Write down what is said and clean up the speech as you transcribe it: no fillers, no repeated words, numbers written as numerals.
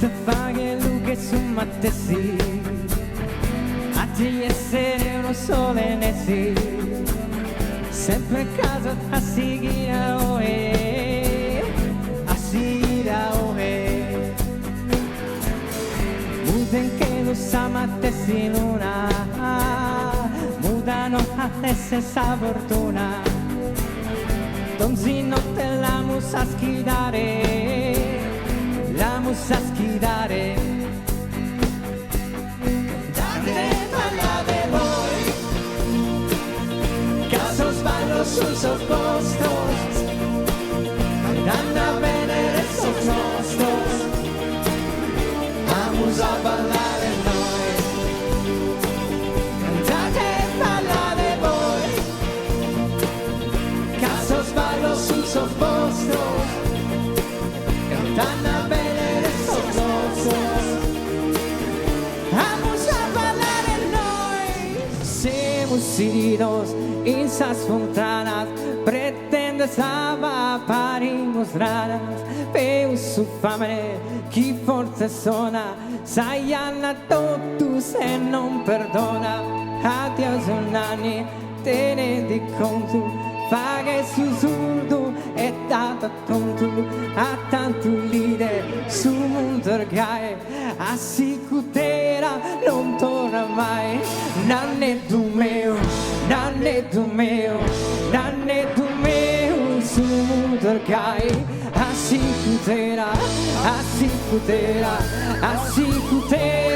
te faghe luche su mattesi a ti essere uno sole nesi sempre a casa a sigira oe a sigira oe muden che lo sa mattesi luna mudano a te stessa fortuna donzi notte la musa schidare la musa schidare date parlate voi caso sballo sul sopposto danno bene le sottosto la musa a ballare noi date parlate voi caso sballo sul sopposto cantando bene le sottosto vamos a bailar noi somos heridos esas fontanas pretende stava pari mostradas per su fame chi forse sona sai Anna tu se non perdona adios un anni te ne di conto fa che sussurdo è data tonto a tanto lide su montergai a sicutera non torna mai nanne tu meo nanne tu meo nanne tu meo su montergai a sicutera a sicutera a sicutera